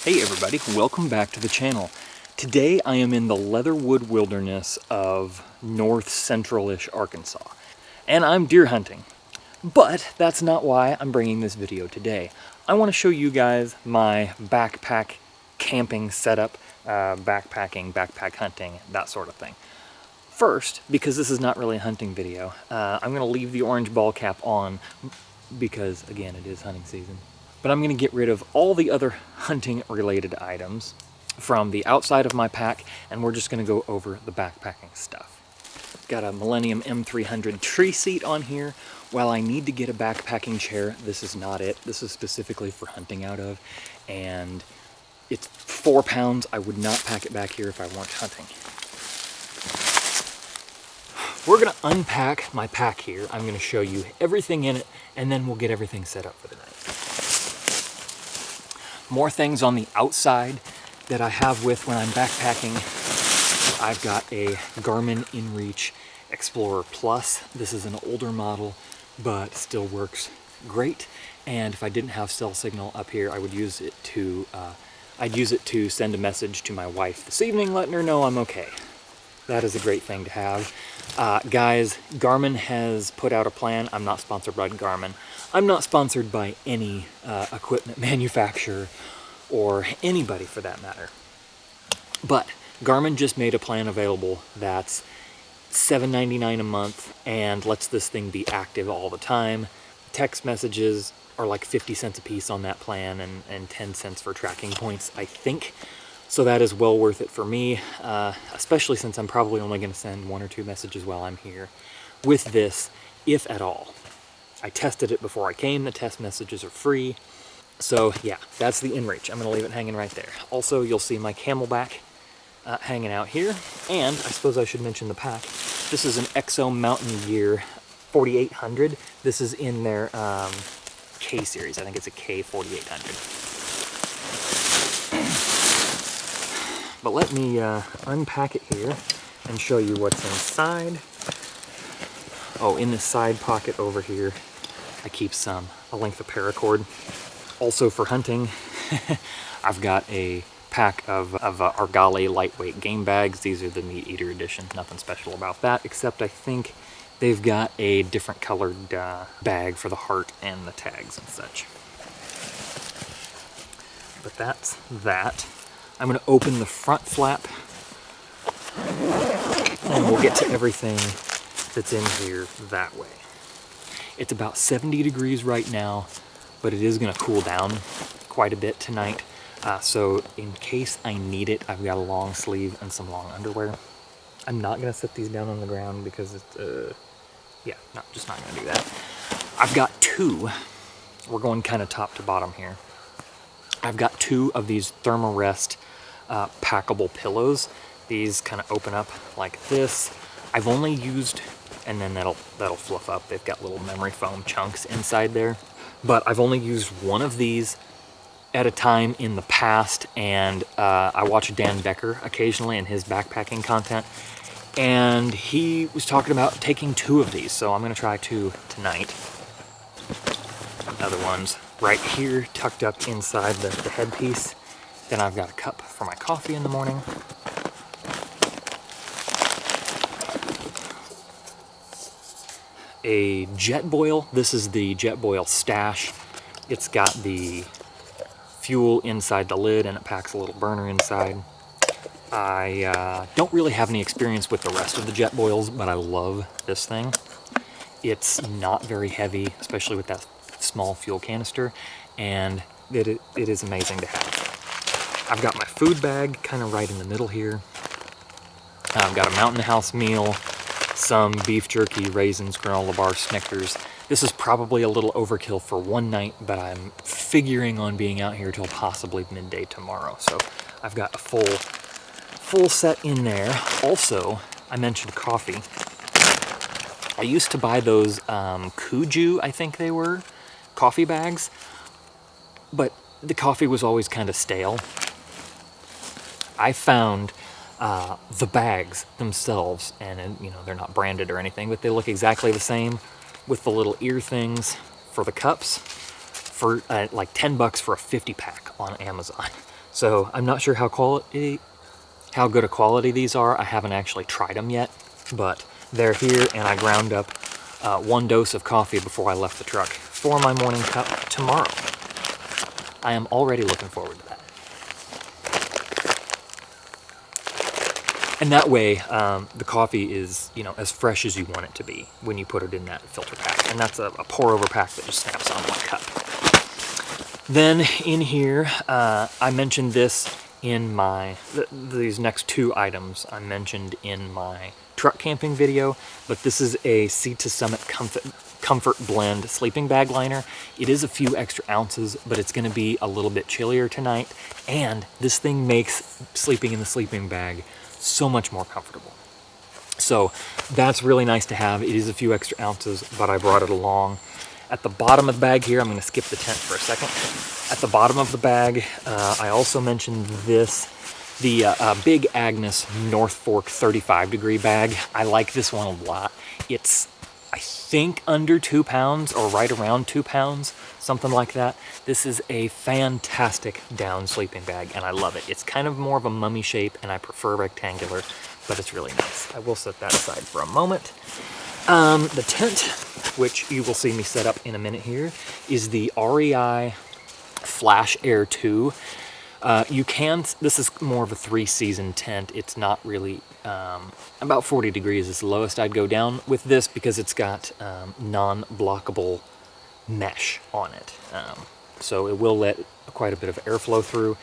Hey everybody, welcome back to the channel. Today I am in the Leatherwood Wilderness of north central-ish Arkansas, and I'm deer hunting. But that's not why I'm bringing this video today. I want to show you guys my backpack camping setup, backpacking, backpack hunting, that sort of thing. First, because this is not really a hunting video, I'm going to leave the orange ball cap on because, again, it is hunting season. But I'm going to get rid of all the other hunting related items from the outside of my pack, and we're just going to go over the backpacking stuff. Got a Millennium M300 tree seat on here. While I need to get a backpacking chair, this is not it. This is specifically for hunting out of, and it's 4 pounds. I would not pack it back here if I weren't hunting. We're going to unpack my pack here. I'm going to show you everything in it, and then we'll get everything set up for the night. More things on the outside that I have with when I'm backpacking. I've got a Garmin InReach Explorer Plus. This is an older model, but still works great. And if I didn't have cell signal up here, I would use it to, I'd use it to send a message to my wife this evening, letting her know I'm okay. That is a great thing to have. Guys, Garmin has put out a plan. I'm not sponsored by Garmin. I'm not sponsored by any equipment manufacturer or anybody for that matter. But Garmin just made a plan available that's $7.99 a month and lets this thing be active all the time. Text messages are like 50 cents a piece on that plan and 10 cents for tracking points, I think. So that is well worth it for me, especially since I'm probably only going to send 1 or 2 messages while I'm here with this, if at all. I tested it before I came. The test messages are free. So yeah, that's the InReach. I'm going to leave it hanging right there. Also, you'll see my Camelback hanging out here. And I suppose I should mention the pack. This is an Exo Mountain Gear 4800. This is in their K series. I think it's a K4800. But let me unpack it here and show you what's inside. Oh, in this side pocket over here, I keep a length of paracord. Also for hunting, I've got a pack of Argali lightweight game bags. These are the Meat Eater edition. Nothing special about that, except I think they've got a different colored bag for the heart and the tags and such. But that's that. I'm going to open the front flap, and we'll get to everything that's in here that way. It's about 70 degrees right now, but it is going to cool down quite a bit tonight. So in case I need it, I've got a long sleeve and some long underwear. I'm not going to set these down on the ground because it's, yeah, just not going to do that. I've got 2. We're going kind of top to bottom here. I've got 2 of these Thermarest packable pillows. These kind of open up like this. I've only used, and then that'll fluff up. They've got little memory foam chunks inside there. But I've only used 1 of these at a time in the past, and I watch Dan Becker occasionally in his backpacking content, and he was talking about taking 2 of these, so I'm going to try 2 tonight. Other ones right here tucked up inside the headpiece. Then I've got a cup for my coffee in the morning. A Jetboil. This is the Jetboil Stash. It's got the fuel inside the lid and it packs a little burner inside. I don't really have any experience with the rest of the Jetboils, but I love this thing. It's not very heavy, especially with that small fuel canister, and it is amazing to have. I've got my food bag kind of right in the middle here. I've got a Mountain House meal, some beef jerky, raisins, granola bar, Snickers. This is probably a little overkill for one night, but I'm figuring on being out here till possibly midday tomorrow. So I've got a full set in there. Also, I mentioned coffee. I used to buy those Kuju, I think they were, coffee bags, but the coffee was always kind of stale. I found the bags themselves, and you know, they're not branded or anything, but they look exactly the same with the little ear things for the cups for like $10 for a 50 pack on Amazon. So I'm not sure how good a quality these are. I haven't actually tried them yet, but they're here, and I ground up 1 dose of coffee before I left the truck for my morning cup tomorrow. I am already looking forward to that. And that way, the coffee is, you know, as fresh as you want it to be when you put it in that filter pack. And that's a pour-over pack that just snaps on 1 cup. Then in here, I mentioned this in my, these next 2 items I mentioned in my truck camping video, but this is a Sea to Summit Comfort Blend sleeping bag liner. It is a few extra ounces, but it's gonna be a little bit chillier tonight, and this thing makes sleeping in the sleeping bag so much more comfortable. So that's really nice to have. It is a few extra ounces, but I brought it along. At the bottom of the bag here, I'm gonna skip the tent for a second. At the bottom of the bag, I also mentioned this, the Big Agnes North Fork 35 degree bag. I like this one a lot. It's, I think, under 2 pounds or right around 2 pounds, something like that. This is a fantastic down sleeping bag, and I love it. It's kind of more of a mummy shape, and I prefer rectangular, but it's really nice. I will set that aside for a moment. The tent, which you will see me set up in a minute here, is the REI Flash Air 2. This is more of a 3-season tent. It's not really, about 40 degrees is the lowest I'd go down with this because it's got non-blockable mesh on it. So it will let quite a bit of airflow through.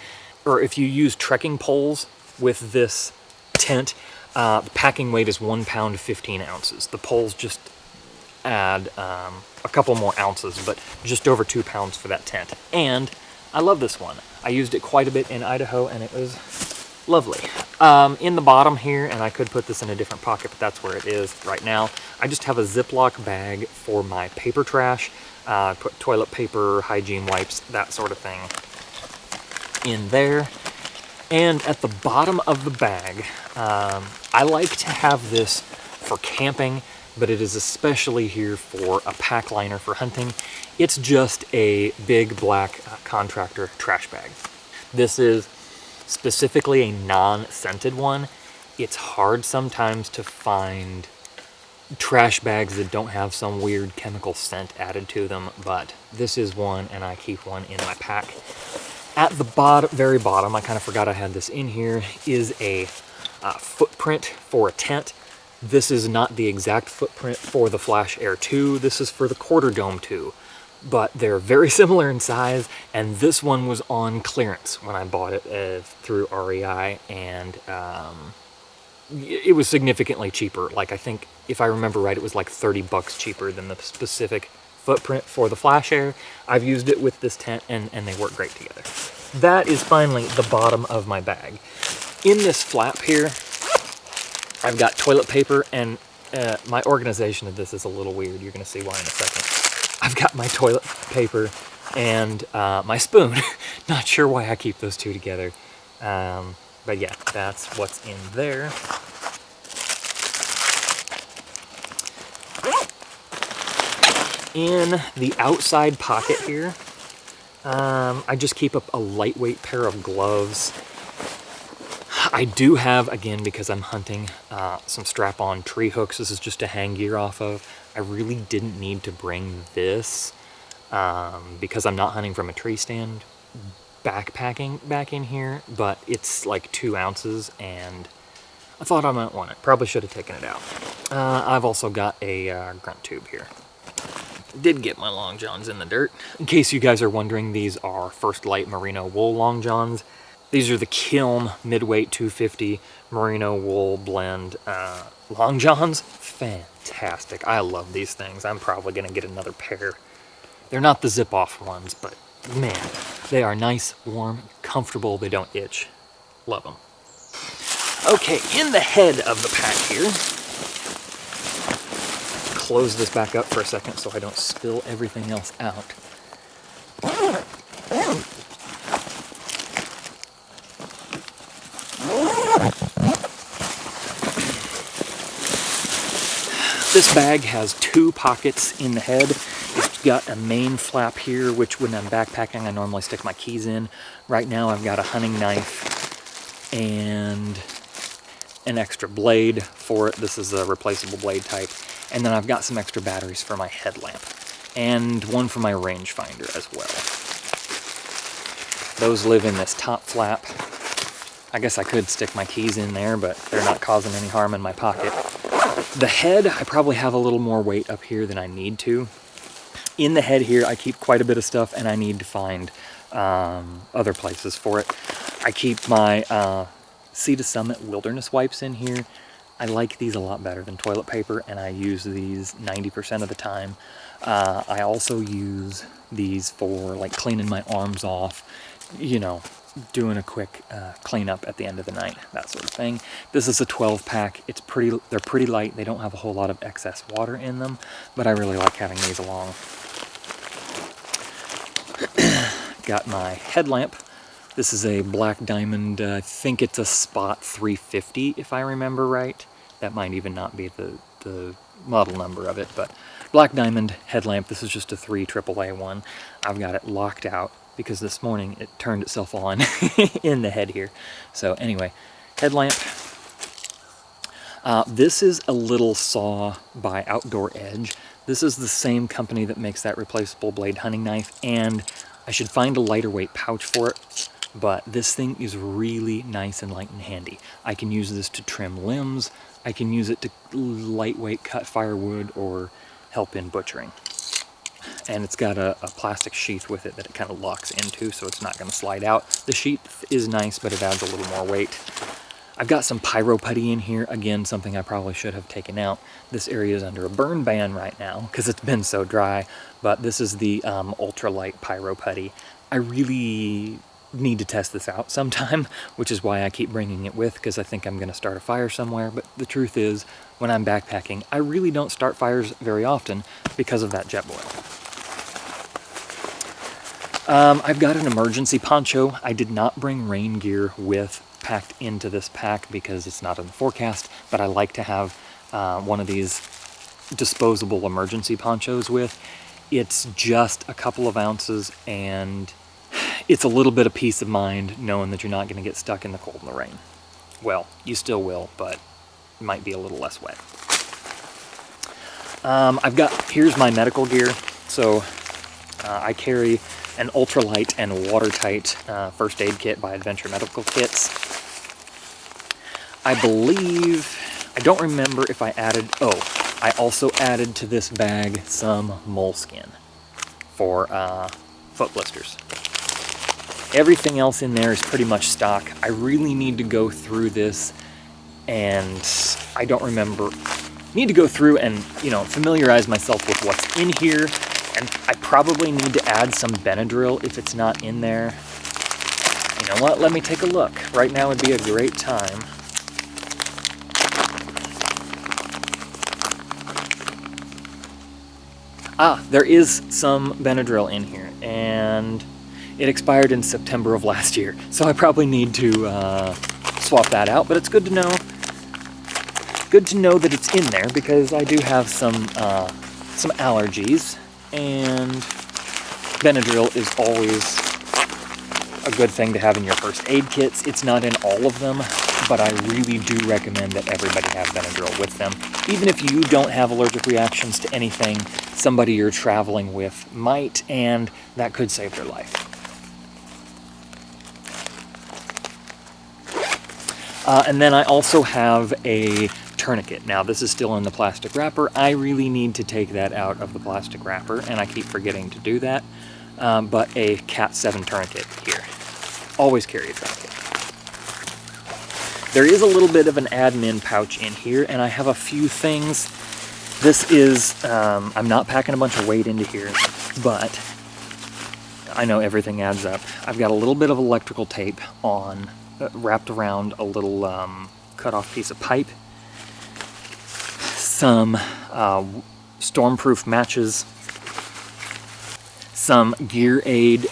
Or if you use trekking poles with this tent, the packing weight is 1 pound 15 ounces. The poles just add a couple more ounces, but just over 2 pounds for that tent. And I love this one. I used it quite a bit in Idaho, and it was lovely. In the bottom here, and I could put this in a different pocket, but that's where it is right now, I just have a Ziploc bag for my paper trash. Put toilet paper, hygiene wipes, that sort of thing in there. And at the bottom of the bag, I like to have this for camping, but it is especially here for a pack liner for hunting. It's just a big black contractor trash bag. This is specifically a non-scented one. It's hard sometimes to find trash bags that don't have some weird chemical scent added to them, but this is one, and I keep one in my pack. At the very bottom, I kind of forgot I had this in here, is a footprint for a tent. This is not the exact footprint for the Flash Air 2. This is for the Quarter Dome 2, but they're very similar in size, and this one was on clearance when I bought it through REI, and it was significantly cheaper. Like, I think, if I remember right, it was like $30 cheaper than the specific footprint for the Flash Air. I've used it with this tent, and they work great together. That is finally the bottom of my bag. In this flap here, I've got toilet paper, and my organization of this is a little weird. You're going to see why in a second. I've got my toilet paper and my spoon. Not sure why I keep those two together. But yeah, that's what's in there. In the outside pocket here, I just keep a lightweight pair of gloves. I do have, again, because I'm hunting, some strap-on tree hooks. This is just to hang gear off of. I really didn't need to bring this because I'm not hunting from a tree stand backpacking back in here, but it's like 2 ounces, and I thought I might want it. Probably should have taken it out. I've also got a grunt tube here. Did get my long johns in the dirt. In case you guys are wondering, these are First Light merino wool long johns. These are the Kiln Midweight 250 merino wool blend long johns. Fantastic. I love these things. I'm probably gonna get another pair. They're not the zip off ones, but man, they are nice, warm, comfortable. They don't itch. Love them. Okay, in the head of the pack here, close this back up for a second so I don't spill everything else out. This bag has 2 pockets in the head. It's got a main flap here, which when I'm backpacking, I normally stick my keys in. Right now I've got a hunting knife and an extra blade for it. This is a replaceable blade type. And then I've got some extra batteries for my headlamp and one for my rangefinder as well. Those live in this top flap. I guess I could stick my keys in there, but they're not causing any harm in my pocket. The head, I probably have a little more weight up here than I need to. In the head here, I keep quite a bit of stuff, and I need to find other places for it. I keep my Sea to Summit Wilderness wipes in here. I like these a lot better than toilet paper, and I use these 90% of the time. I also use these for like cleaning my arms off, you know, doing a quick cleanup at the end of the night, that sort of thing. This is a 12 pack. They're pretty light. They don't have a whole lot of excess water in them, but I really like having these along. Got my headlamp. This is a Black Diamond, I think it's a Spot 350 if I remember right. That might even not be the model number of it, but Black Diamond headlamp. This is just a 3 AAA one. I've got it locked out because this morning it turned itself on in the head here. So anyway, headlamp. This is a little saw by Outdoor Edge. This is the same company that makes that replaceable blade hunting knife, and I should find a lighter weight pouch for it, but this thing is really nice and light and handy. I can use this to trim limbs. I can use it to lightweight cut firewood or help in butchering. And it's got a plastic sheath with it that it kind of locks into, so it's not going to slide out. The sheath is nice, but it adds a little more weight. I've got some pyro putty in here. Again, something I probably should have taken out. This area is under a burn ban right now because it's been so dry, but this is the ultralight pyro putty. I really need to test this out sometime, which is why I keep bringing it with, because I think I'm going to start a fire somewhere. But the truth is, when I'm backpacking, I really don't start fires very often because of that Jetboil. I've got an emergency poncho. I did not bring rain gear packed into this pack because it's not in the forecast, but I like to have one of these disposable emergency ponchos with. It's just a couple of ounces, and it's a little bit of peace of mind knowing that you're not going to get stuck in the cold and the rain. Well, you still will, but it might be a little less wet. Here's my medical gear. So I carry an ultralight and watertight first aid kit by Adventure Medical Kits. I don't remember if I I also added to this bag some moleskin for foot blisters. Everything else in there is pretty much stock. I really need to go through this, and I don't remember. Need to go through and, familiarize myself with what's in here, and I probably need to add some Benadryl if it's not in there. You know what? Let me take a look. Right now would be a great time. There is some Benadryl in here, and it expired in September of last year, so I probably need to swap that out, but it's good to know. Good to know that it's in there because I do have some allergies, and Benadryl is always a good thing to have in your first aid kits. It's not in all of them, but I really do recommend that everybody have Benadryl with them. Even if you don't have allergic reactions to anything, somebody you're traveling with might, and that could save their life. And then I also have a tourniquet. Now, this is still in the plastic wrapper. I really need to take that out of the plastic wrapper, and I keep forgetting to do that. But a Cat 7 tourniquet here. Always carry a tourniquet. There is a little bit of an admin pouch in here, and I have a few things. This is, I'm not packing a bunch of weight into here, but I know everything adds up. I've got a little bit of electrical tape on, wrapped around a little cut-off piece of pipe, some stormproof matches, some Gear Aid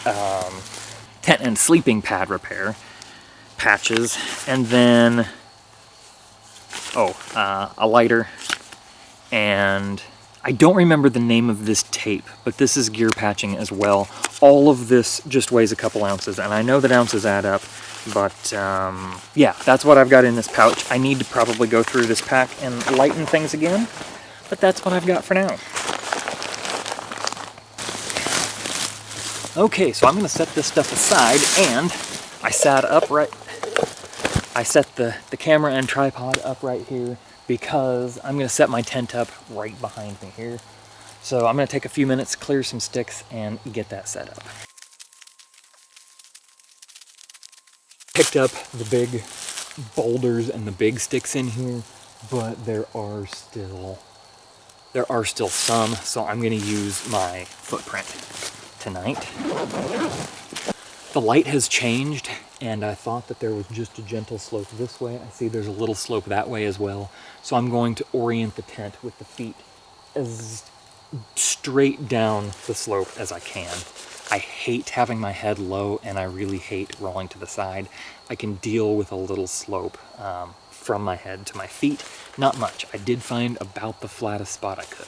tent and sleeping pad repair patches, and then a lighter and I don't remember the name of this tape, but this is gear patching as well. All of this just weighs a couple ounces, and I know that ounces add up, but yeah, that's what I've got in this pouch. I need to probably go through this pack and lighten things again, but that's what I've got for now. Okay, so I'm gonna set this stuff aside, and I set the camera and tripod up right here because I'm gonna set my tent up right behind me here. So I'm gonna take a few minutes, clear some sticks, and get that set up. Picked up the big boulders and the big sticks in here, but there are still some, so I'm gonna use my footprint tonight. The light has changed, and I thought that there was just a gentle slope this way. I see there's a little slope that way as well. So I'm going to orient the tent with the feet as straight down the slope as I can. I hate having my head low, and I really hate rolling to the side. I can deal with a little slope from my head to my feet. Not much. I did find about the flattest spot I could.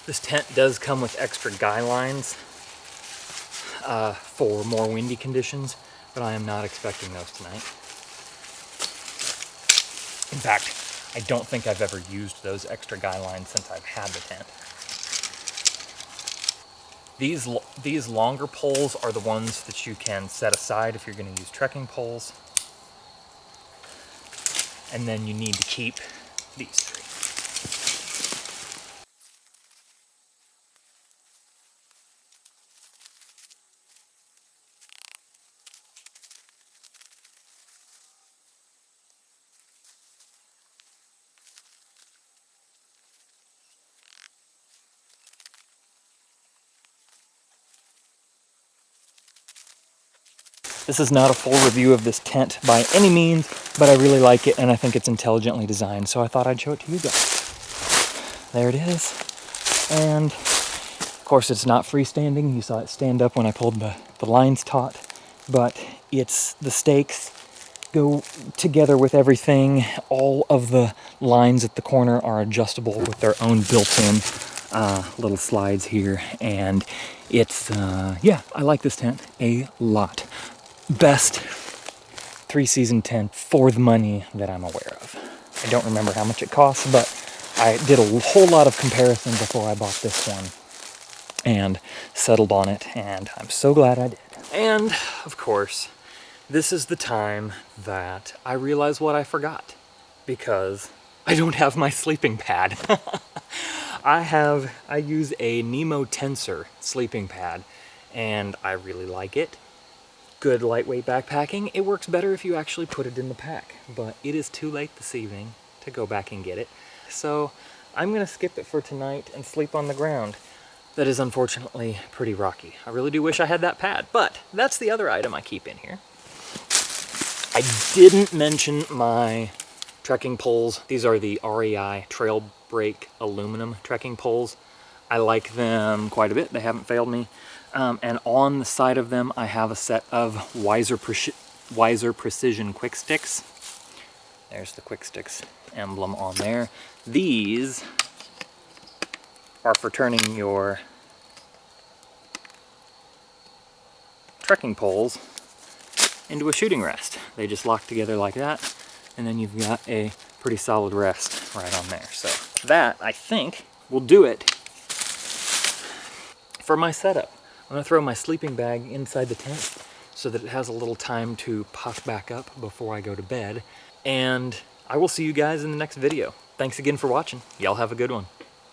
This tent does come with extra guy lines for more windy conditions, but I am not expecting those tonight. In fact, I don't think I've ever used those extra guy lines since I've had the tent. These longer poles are the ones that you can set aside if you're going to use trekking poles. And then you need to keep these three. This is not a full review of this tent by any means, but I really like it and I think it's intelligently designed, so I thought I'd show it to you guys. There it is. And of course it's not freestanding. You saw it stand up when I pulled the lines taut, but it's the stakes go together with everything. All of the lines at the corner are adjustable with their own built-in little slides here, and it's yeah, I like this tent a lot. Best 3-season tent for the money that I'm aware of. I don't remember how much it costs, but I did a whole lot of comparison before I bought this one and settled on it, and I'm so glad I did. And of course, this is the time that I realize what I forgot, because I don't have my sleeping pad. I use a Nemo Tensor sleeping pad, and I really like it. Good lightweight backpacking. It works better if you actually put it in the pack, but it is too late this evening to go back and get it. So I'm gonna skip it for tonight and sleep on the ground. That is unfortunately pretty rocky. I really do wish I had that pad, but that's the other item I keep in here. I didn't mention my trekking poles. These are the REI Trail Brake aluminum trekking poles. I like them quite a bit. They haven't failed me. And on the side of them, I have a set of Wiser Precision Quick Sticks. There's the Quick Sticks emblem on there. These are for turning your trekking poles into a shooting rest. They just lock together like that, and then you've got a pretty solid rest right on there. So that, I think, will do it for my setup. I'm gonna throw my sleeping bag inside the tent so that it has a little time to puff back up before I go to bed. And I will see you guys in the next video. Thanks again for watching. Y'all have a good one.